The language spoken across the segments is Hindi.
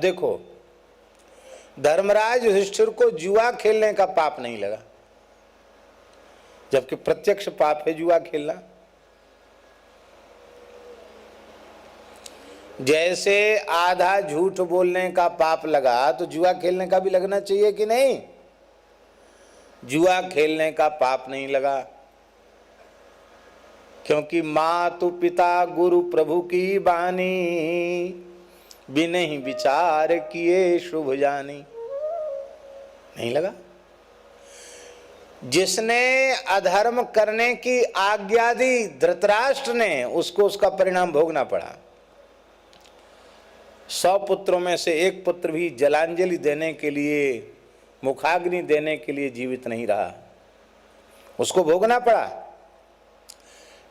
देखो, धर्मराज युधिष्ठिर को जुआ खेलने का पाप नहीं लगा, जबकि प्रत्यक्ष पाप है जुआ खेलना। जैसे आधा झूठ बोलने का पाप लगा तो जुआ खेलने का भी लगना चाहिए कि नहीं? जुआ खेलने का पाप नहीं लगा, क्योंकि मातु पिता गुरु प्रभु की बानी, बिनहि विचार किए शुभ जानी। नहीं लगा। जिसने अधर्म करने की आज्ञा दी धृतराष्ट्र ने, उसको उसका परिणाम भोगना पड़ा। 100 पुत्रों में से एक पुत्र भी जलांजलि देने के लिए, मुखाग्नि देने के लिए जीवित नहीं रहा, उसको भोगना पड़ा।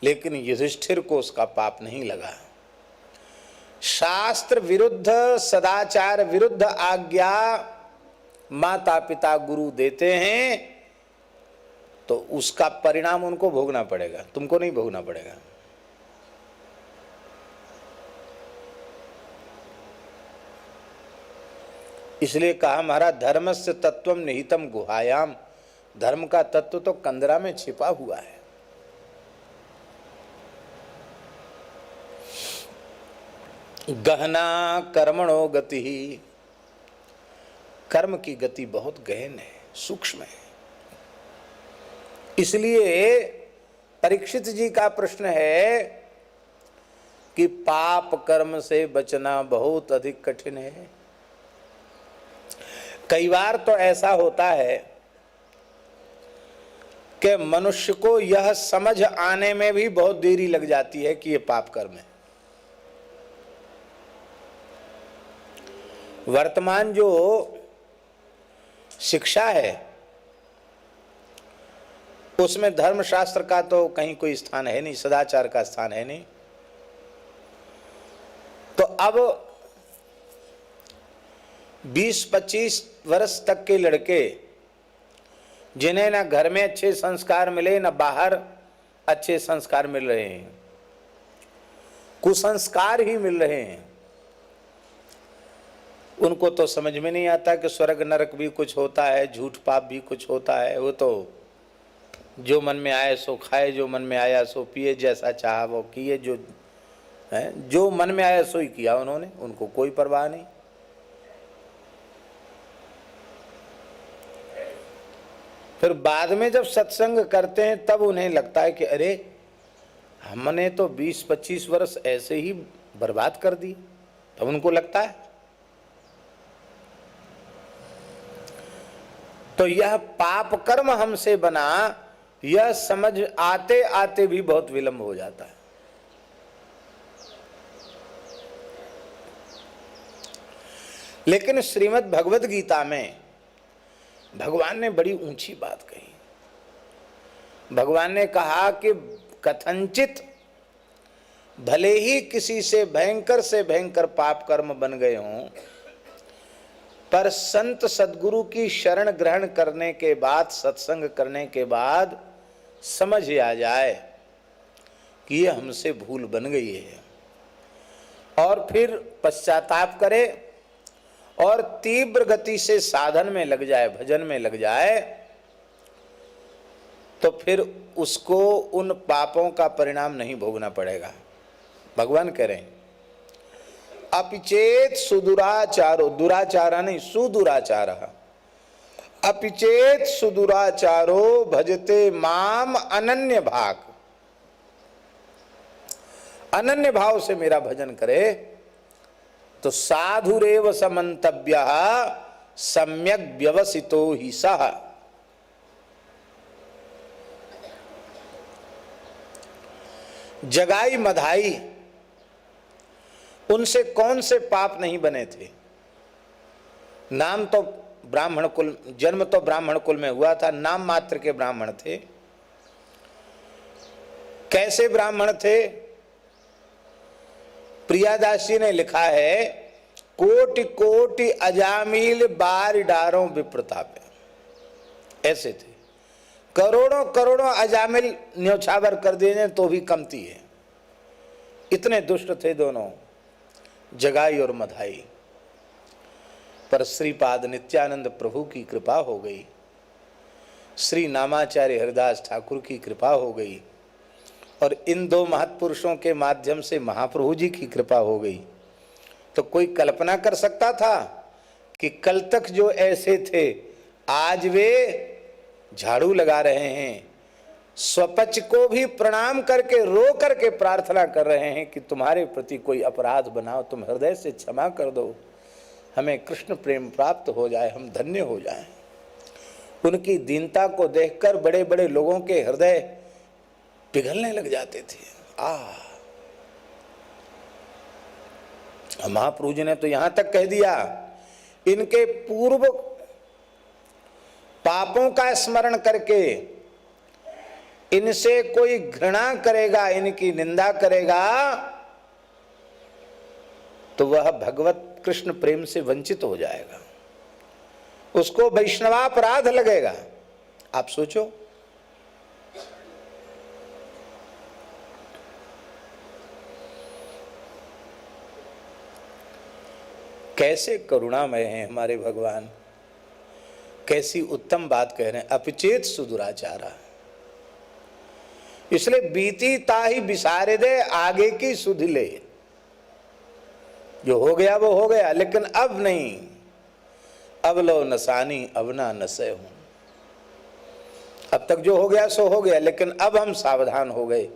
लेकिन युधिष्ठिर को उसका पाप नहीं लगा। शास्त्र विरुद्ध, सदाचार विरुद्ध आज्ञा माता पिता गुरु देते हैं तो उसका परिणाम उनको भोगना पड़ेगा, तुमको नहीं भोगना पड़ेगा। इसलिए कहा महाराज, धर्मस्य तत्वम निहितम गुहायाम, धर्म का तत्व तो कंदरा में छिपा हुआ है। गहना कर्मणो गति, कर्म की गति बहुत गहन है, सूक्ष्म है। इसलिए परीक्षित जी का प्रश्न है कि पाप कर्म से बचना बहुत अधिक कठिन है। कई बार तो ऐसा होता है कि मनुष्य को यह समझ आने में भी बहुत देरी लग जाती है कि यह पाप कर्म है। वर्तमान जो शिक्षा है उसमें धर्मशास्त्र का तो कहीं कोई स्थान है नहीं, सदाचार का स्थान है नहीं। तो अब 20-25 वर्ष तक के लड़के, जिन्हें ना घर में अच्छे संस्कार मिले ना बाहर अच्छे संस्कार मिल रहे हैं, कुसंस्कार ही मिल रहे हैं, उनको तो समझ में नहीं आता कि स्वर्ग नरक भी कुछ होता है, झूठ पाप भी कुछ होता है। वो तो जो मन में आए सो खाए, जो मन में आया सो पिए, जैसा चाहा वो किए, जो मन में आया सो ही किया उन्होंने, उनको कोई परवाह नहीं। फिर बाद में जब सत्संग करते हैं तब उन्हें लगता है कि अरे हमने तो 20-25 वर्ष ऐसे ही बर्बाद कर दी। तब उनको लगता है। तो यह पाप कर्म हमसे बना, यह समझ आते आते भी बहुत विलंब हो जाता है। लेकिन श्रीमद् भगवद गीता में भगवान ने बड़ी ऊंची बात कही। भगवान ने कहा कि कथनचित भले ही किसी से भयंकर पाप कर्म बन गए हों, पर संत सद्गुरु की शरण ग्रहण करने के बाद, सत्संग करने के बाद समझ आ जाए कि ये हमसे भूल बन गई है, और फिर पश्चाताप करे और तीव्र गति से साधन में लग जाए, भजन में लग जाए, तो फिर उसको उन पापों का परिणाम नहीं भोगना पड़ेगा। भगवान कह रहे हैं अपिचेत सुदुराचारो, दुराचारा नहीं सुदुराचारः, अपिचेत सुदुराचारो भजते माम अनन्य भाग, अनन्य भाव से मेरा भजन करे तो साधुरेव समन्तव्यः सम्यक व्यवसितो ही सः। जगाई मधाई, उनसे कौन से पाप नहीं बने थे। नाम तो ब्राह्मण कुल, जन्म तो ब्राह्मण कुल में हुआ था, नाम मात्र के ब्राह्मण थे। कैसे ब्राह्मण थे? प्रियादास जी ने लिखा है, कोटि कोटि अजामिल बार डारों विप्रताप, ऐसे थे। करोड़ों करोड़ों अजामिल न्योछावर कर देने तो भी कमती है, इतने दुष्ट थे दोनों, जगाई और मधाई। पर श्रीपाद नित्यानंद प्रभु की कृपा हो गई, श्री नामाचार्य हरिदास ठाकुर की कृपा हो गई, और इन दो महत्पुरुषों के माध्यम से महाप्रभु जी की कृपा हो गई। तो कोई कल्पना कर सकता था कि कल तक जो ऐसे थे आज वे झाड़ू लगा रहे हैं, स्वपच को भी प्रणाम करके रो करके प्रार्थना कर रहे हैं कि तुम्हारे प्रति कोई अपराध बनाओ, तुम हृदय से क्षमा कर दो, हमें कृष्ण प्रेम प्राप्त हो जाए, हम धन्य हो जाएं। उनकी दीनता को देखकर बड़े बड़े लोगों के हृदय पिघलने लग जाते थे। महाप्रभु जी ने तो यहां तक कह दिया, इनके पूर्व पापों का स्मरण करके इनसे कोई घृणा करेगा, इनकी निंदा करेगा, तो वह भगवत कृष्ण प्रेम से वंचित हो जाएगा, उसको वैष्णवापराध लगेगा। आप सोचो, कैसे करुणामय हैं हमारे भगवान, कैसी उत्तम बात कह रहे हैं, अपचेत सुदुराचारा। इसलिए बीती ताही बिसारे दे, आगे की सुध ले। जो हो गया वो हो गया, लेकिन अब नहीं, अब लो नसानी अब ना नसे हूं। अब तक जो हो गया सो हो गया, लेकिन अब हम सावधान हो गए।